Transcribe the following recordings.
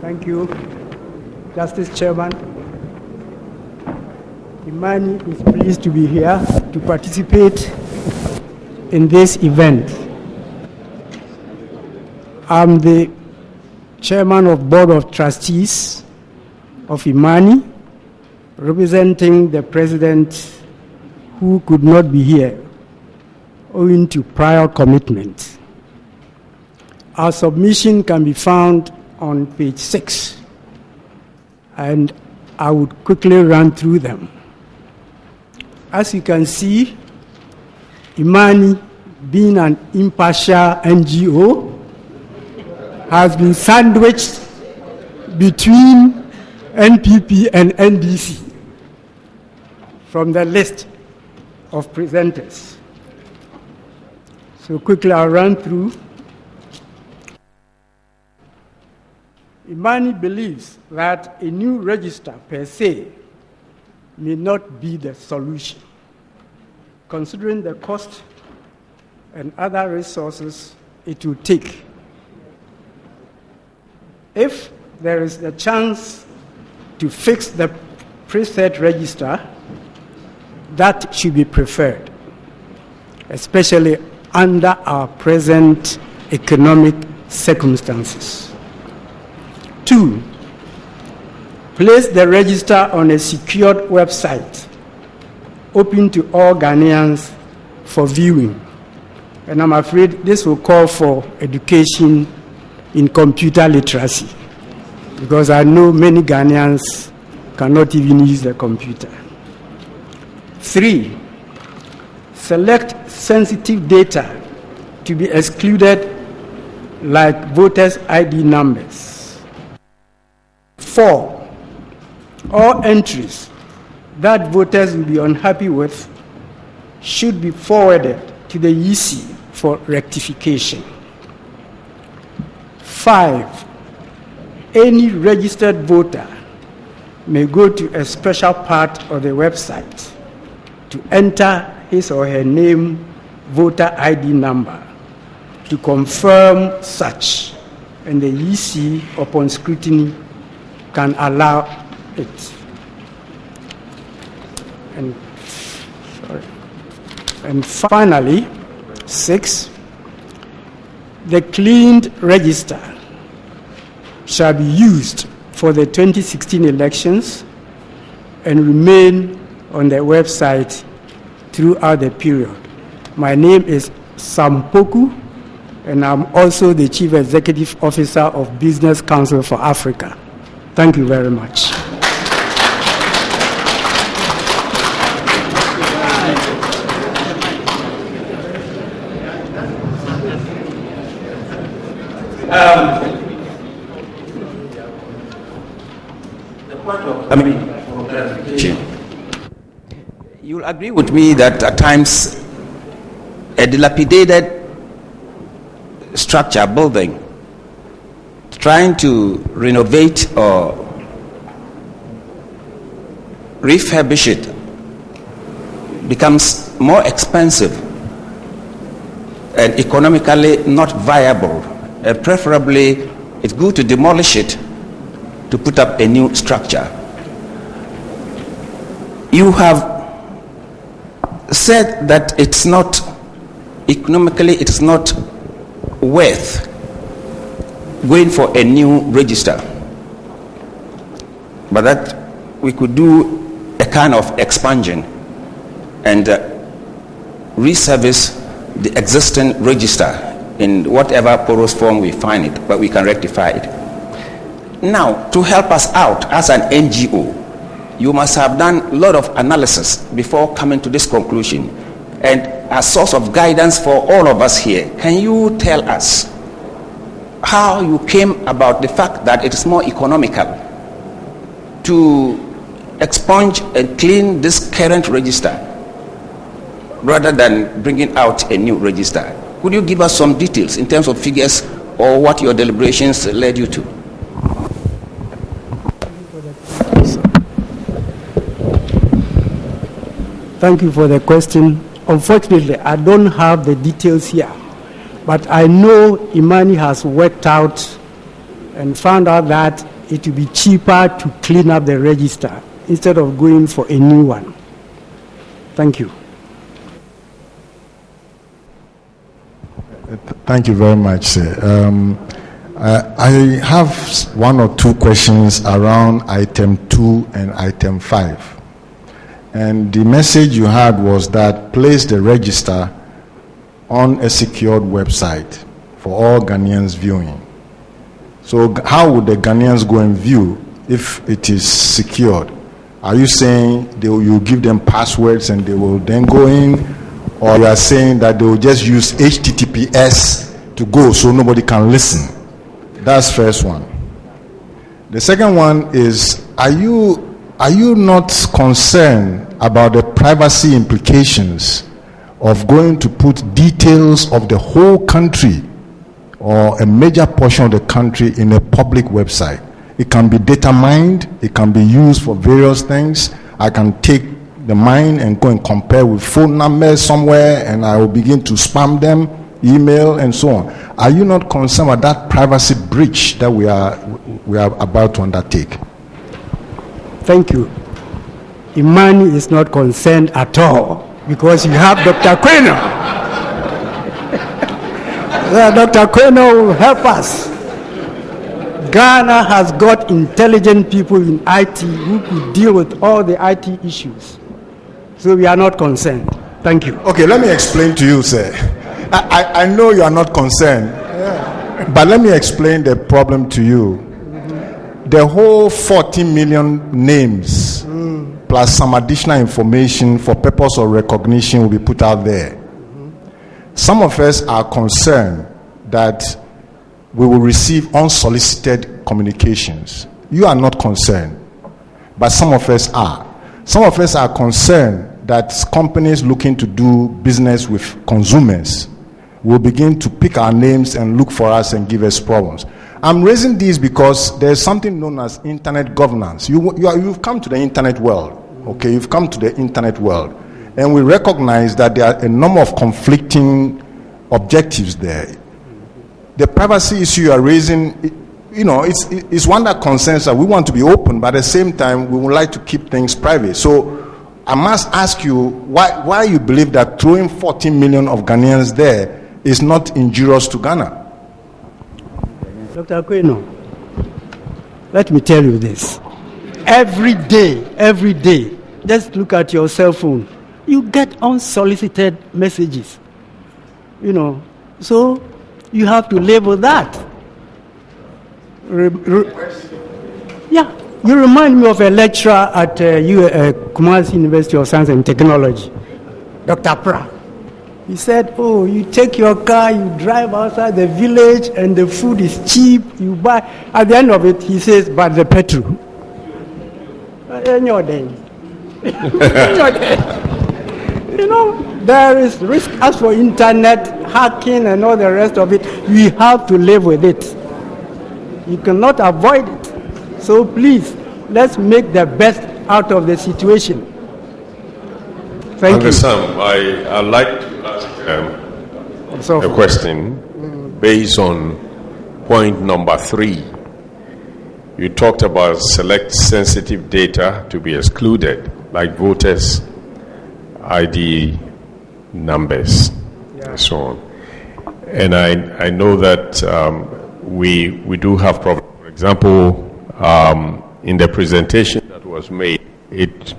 Thank you, Justice Chairman. Immani is pleased to be here to participate in this event. I'm the Chairman of Board of Trustees of Immani, representing the President who could not be here owing to prior commitment. Our submission can be found on page 6, and I would quickly run through them. As you can see, Immani, being an impartial NGO, has been sandwiched between NPP and NDC from the list of presenters. So quickly I'll run through. Immani believes that a new register per se may not be the solution, considering the cost and other resources it will take. If there is a chance to fix the preset register, that should be preferred, especially under our present economic circumstances. 2, place the register on a secured website, open to all Ghanaians for viewing. And I'm afraid this will call for education in computer literacy, because I know many Ghanaians cannot even use the computer. 3, select sensitive data to be excluded, like voters' ID numbers. 4, all entries that voters will be unhappy with should be forwarded to the EC for rectification. 5, any registered voter may go to a special part of the website to enter his or her name, voter ID number, to confirm such, and the EC, upon scrutiny, can allow it. And finally, 6, the cleaned register shall be used for the 2016 elections and remain on the website throughout the period. My name is Sampoku, and I'm also the Chief Executive Officer of Business Council for Africa. Thank you very much. You'll agree with me that at times a dilapidated structure, building, trying to renovate or refurbish it becomes more expensive and economically not viable. Preferably, it's good to demolish it to put up a new structure. You have said that it's not economically, it's not worth going for a new register, but that we could do a kind of expansion and reservice the existing register in whatever porous form we find it, but we can rectify it. Now, to help us out as an NGO, you must have done a lot of analysis before coming to this conclusion. And as a source of guidance for all of us here, can you tell us how you came about the fact that it is more economical to expunge and clean this current register rather than bringing out a new register? Could you give us some details in terms of figures or what your deliberations led you to? Thank you for the question. Unfortunately, I don't have the details here, but I know Immani has worked out and found out that it will be cheaper to clean up the register instead of going for a new one. Thank you. Thank you very much, sir. I have one or two questions around item 2 and item 5. And the message you had was that place the register on a secured website for all Ghanaians viewing. So how would the Ghanaians go and view if it is secured? Are you saying you give them passwords and they will then go in? Or you are saying that they will just use HTTPS to go so nobody can listen? That's first one. The second one is, are you not concerned about the privacy implications of going to put details of the whole country or a major portion of the country in a public website? It can be data mined, it can be used for various things. I can take the mine and go and compare with phone numbers somewhere, and I will begin to spam them, email and so on. Are you not concerned about that privacy breach that we are about to undertake? Thank you. Immani is not concerned at all because you have Dr. Queno. Dr. Queno will help us. Ghana has got intelligent people in IT who could deal with all the IT issues. So we are not concerned. Thank you. Okay, let me explain to you, sir. I know you are not concerned, but let me explain the problem to you. The whole 40 million names plus some additional information for purpose of recognition will be put out there. Some of us are concerned that we will receive unsolicited communications. You are not concerned, but some of us are. Some of us are concerned that companies looking to do business with consumers will begin to pick our names and look for us and give us problems. I'm raising these because there's something known as internet governance. You've come to the internet world, okay? You've come to the internet world, and we recognize that there are a number of conflicting objectives there. The privacy issue you are raising, it's one that concerns us. We want to be open, but at the same time, we would like to keep things private. So I must ask you why you believe that throwing 14 million of Ghanaians there is not injurious to Ghana. Dr. Aquino, let me tell you this. Every day, just look at your cell phone. You get unsolicited messages. So you have to label that. Yeah. You remind me of a lecturer at Kumasi University of Science and Technology, Dr. Pra. He said, you take your car, you drive outside the village, and the food is cheap, you buy. At the end of it, he says, but the petrol. In your day. There is risk. As for internet, hacking, and all the rest of it, we have to live with it. You cannot avoid it. So please, let's make the best out of the situation. Thank you. Sam, I'd like to ask a question based on point number 3. You talked about select sensitive data to be excluded, like voters' ID numbers, and so on. And I know that we do have problems. For example, in the presentation that was made, it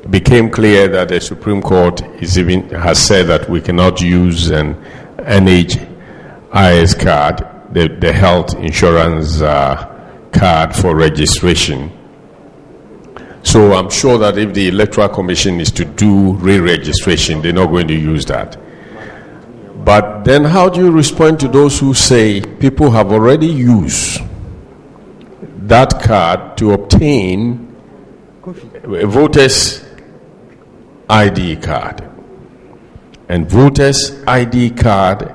became clear that the Supreme Court has said that we cannot use an NHIS card, the health insurance card for registration. So I'm sure that if the Electoral Commission is to do re-registration, they're not going to use that. But then how do you respond to those who say people have already used that card to obtain a voter's ID card? And voter's ID card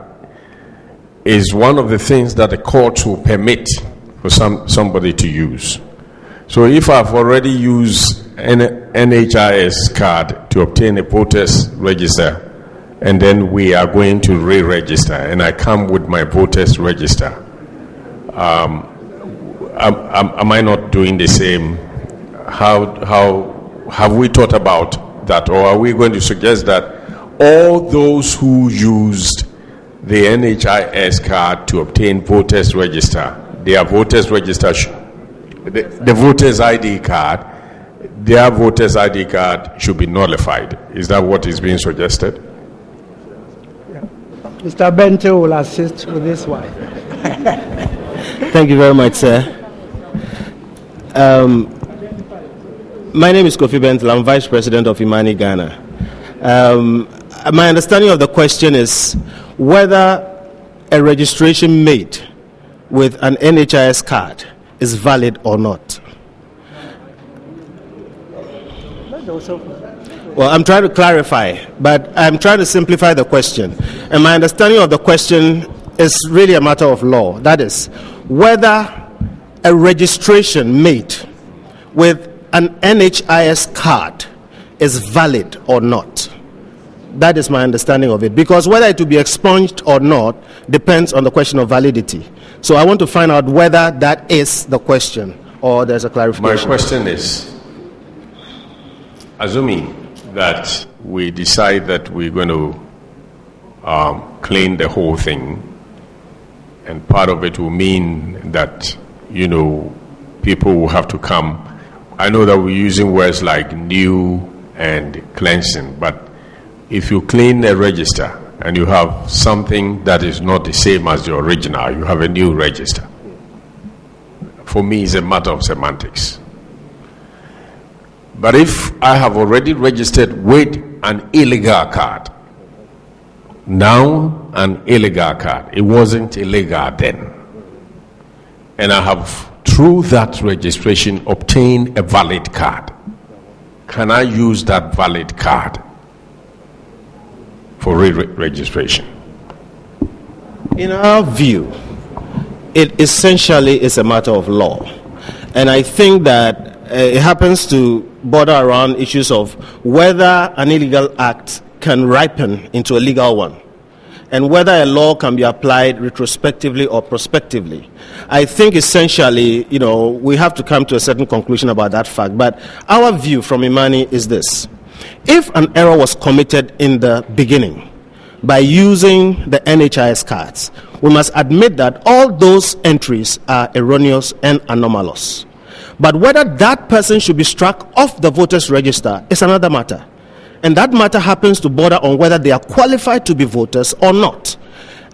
is one of the things that the courts will permit for somebody to use. So if I've already used an NHIS card to obtain a voter's register, and then we are going to re-register, and I come with my voter's register, am I not doing the same? How have we thought about that, or are we going to suggest that all those who used the NHIS card to obtain voters register, their voters register, the voters ID card, their voters ID card should be nullified? Is that what is being suggested? Mr. Bente will assist with this one. Thank you very much, sir. My name is Kofi Bentel. I'm Vice President of Immani, Ghana. My understanding of the question is whether a registration made with an NHIS card is valid or not. Well, I'm trying to clarify, but I'm trying to simplify the question. And my understanding of the question is really a matter of law. That is, whether a registration made with an NHIS card is valid or not. That is my understanding of it. Because whether it will be expunged or not depends on the question of validity. So I want to find out whether that is the question or there's a clarification. My question is, assuming that we decide that we're going to clean the whole thing, and part of it will mean that, people will have to come. I know that we're using words like new and cleansing, but if you clean a register and you have something that is not the same as the original, you have a new register. For me, it's a matter of semantics. But if I have already registered with an illegal card, now an illegal card, it wasn't illegal then, and I have through that registration obtained a valid card, can I use that valid card for re-registration? In our view, it essentially is a matter of law. And I think that it happens to border around issues of whether an illegal act can ripen into a legal one, and whether a law can be applied retrospectively or prospectively. I think essentially, we have to come to a certain conclusion about that fact. But our view from Immani is this. If an error was committed in the beginning by using the NHIS cards, we must admit that all those entries are erroneous and anomalous. But whether that person should be struck off the voters register is another matter. And that matter happens to border on whether they are qualified to be voters or not.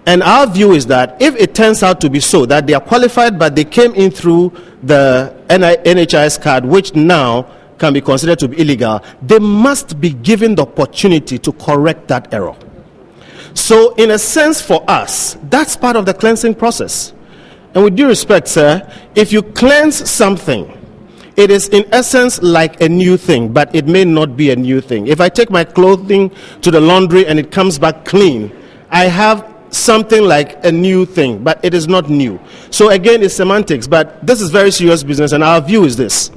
And our view is that if it turns out to be so, that they are qualified but they came in through the NHIS card, which now can be considered to be illegal, they must be given the opportunity to correct that error. So in a sense for us, that's part of the cleansing process. And with due respect, sir, if you cleanse something, it is in essence like a new thing, but it may not be a new thing. If I take my clothing to the laundry and it comes back clean, I have something like a new thing, but it is not new. So again, it's semantics, but this is very serious business, and our view is this.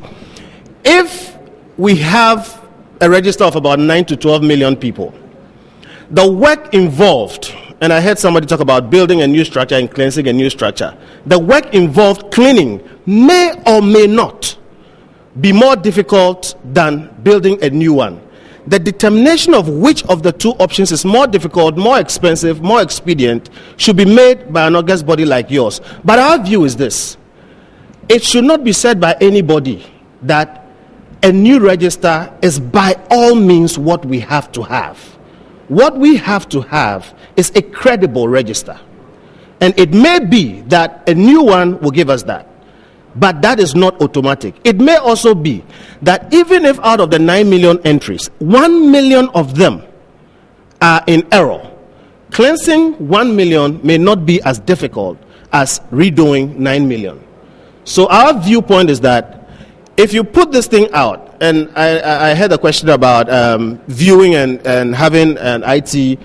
If we have a register of about 9 to 12 million people, the work involved, and I heard somebody talk about building a new structure and cleansing a new structure, the work involved cleaning may or may not be more difficult than building a new one. The determination of which of the two options is more difficult, more expensive, more expedient should be made by an august body like yours. But our view is this. It should not be said by anybody that a new register is by all means what we have to have. What we have to have is a credible register. And it may be that a new one will give us that. But that is not automatic. It may also be that even if out of the 9 million entries, 1 million of them are in error, cleansing 1 million may not be as difficult as redoing 9 million. So our viewpoint is that if you put this thing out, and I had a question about viewing and having an IT,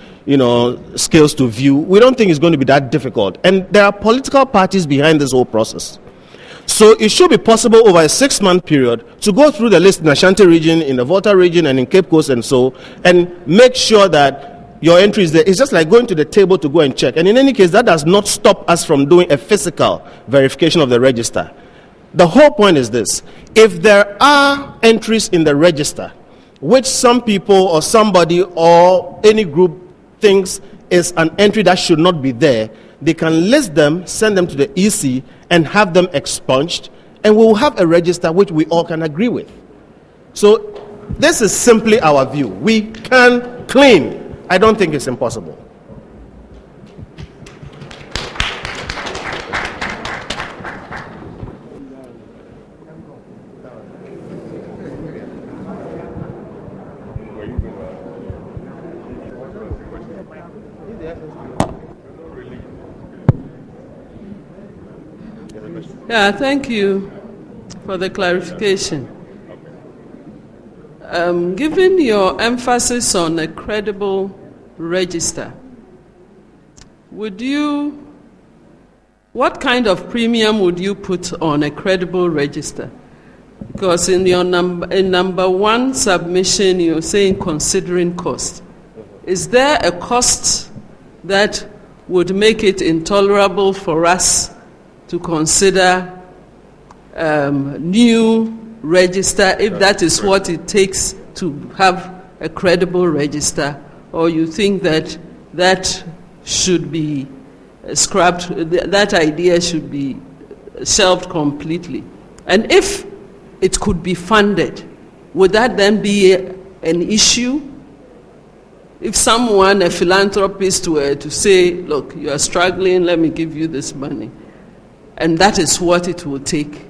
skills to view, we don't think it's going to be that difficult. And there are political parties behind this whole process. So it should be possible over a 6-month period to go through the list in Ashanti region, in the Volta region, and in Cape Coast and make sure that your entry is there. It's just like going to the table to go and check. And in any case, that does not stop us from doing a physical verification of the register. The whole point is this: if there are entries in the register which some people or somebody or any group thinks is an entry that should not be there, they can list them, send them to the EC, and have them expunged, and we will have a register which we all can agree with. So this is simply our view. We can clean. I don't think it's impossible. Yeah, thank you for the clarification. Given your emphasis on a credible register, what kind of premium would you put on a credible register? Because in your number one submission, you're saying considering cost. Is there a cost that would make it intolerable for us to consider new register, if that is what it takes to have a credible register, or you think that that should be scrapped, that idea should be shelved completely? And if it could be funded, would that then be an issue? If someone, a philanthropist, were to say, look, you are struggling, let me give you this money, and that is what it will take,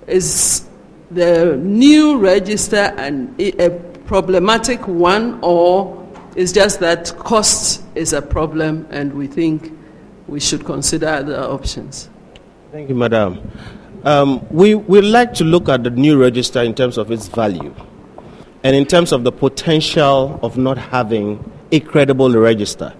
is the new register a problematic one, or is just that cost is a problem and we think we should consider other options? Thank you, Madam. We like to look at the new register in terms of its value and in terms of the potential of not having a credible register.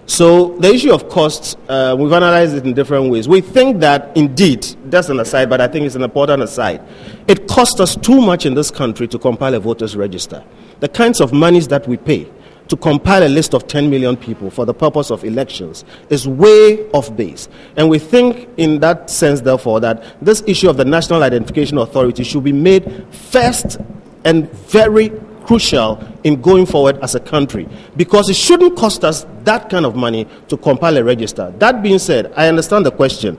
So the issue of costs, we've analyzed it in different ways. We think that indeed, that's an aside, but I think it's an important aside. It costs us too much in this country to compile a voters register. The kinds of monies that we pay to compile a list of 10 million people for the purpose of elections is way off base. And we think in that sense, therefore, that this issue of the National Identification Authority should be made first and very crucial in going forward as a country, because it shouldn't cost us that kind of money to compile a register. That being said, I understand the question.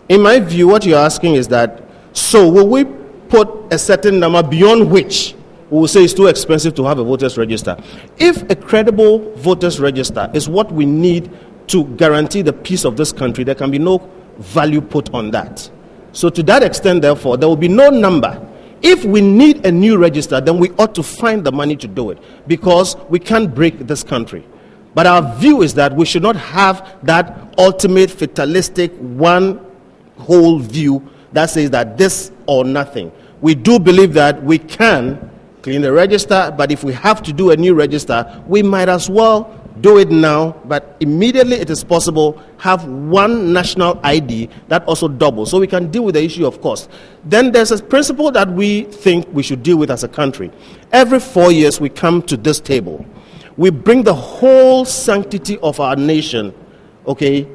In my view, what you're asking is that, so will we put a certain number beyond which we will say it's too expensive to have a voters register? If a credible voters register is what we need to guarantee the peace of this country, there can be no value put on that. So to that extent, therefore, there will be no number. If we need a new register, then we ought to find the money to do it, because we can't break this country. But our view is that we should not have that ultimate fatalistic one whole view that says that this or nothing. We do believe that we can clean the register, but if we have to do a new register, we might as well do it now, but immediately it is possible, have one national ID that also doubles, so we can deal with the issue of cost. Then there's a principle that we think we should deal with as a country. Every 4 years we come to this table. We bring the whole sanctity of our nation, okay,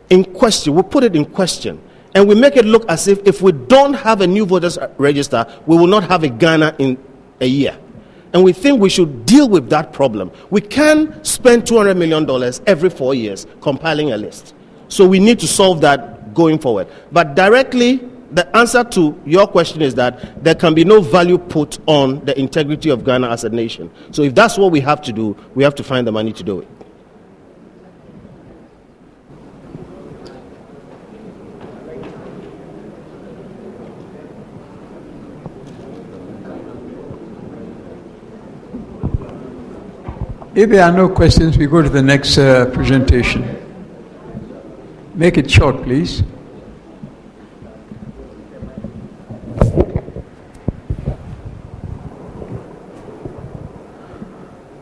in question. We put it in question. And we make it look as if we don't have a new voters register, we will not have a Ghana in a year. And we think we should deal with that problem. We can spend $200 million every 4 years compiling a list. So we need to solve that going forward. But directly, the answer to your question is that there can be no value put on the integrity of Ghana as a nation. So if that's what we have to do, we have to find the money to do it. If there are no questions, we go to the next presentation. Make it short, please.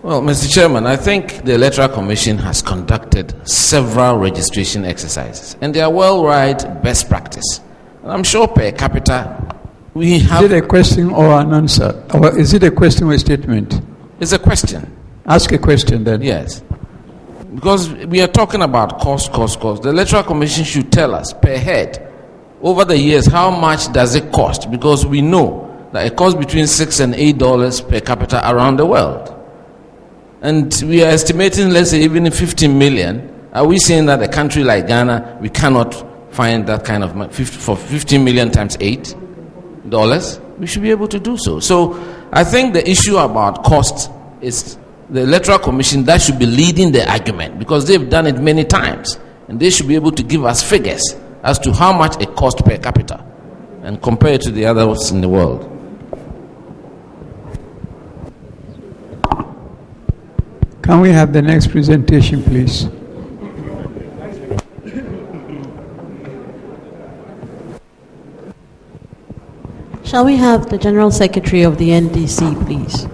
Well, Mr. Chairman, I think the Electoral Commission has conducted several registration exercises, and they are well-right best practice. And I'm sure per capita, we have... Is it a question or an answer? Or is it a question or a statement? It's a question. Ask a question then. Yes. Because we are talking about cost. The Electoral Commission should tell us per head over the years, how much does it cost? Because we know that it costs between $6 and $8 per capita around the world. And we are estimating, let's say, even 15 million. Are we saying that a country like Ghana, we cannot find that kind of money? For 15 million times $8, we should be able to do so. So I think the issue about cost is the Electoral Commission that should be leading the argument, because they've done it many times. And they should be able to give us figures as to how much it costs per capita and compare it to the others in the world. Can we have the next presentation, please? Shall we have the General Secretary of the NDC, please?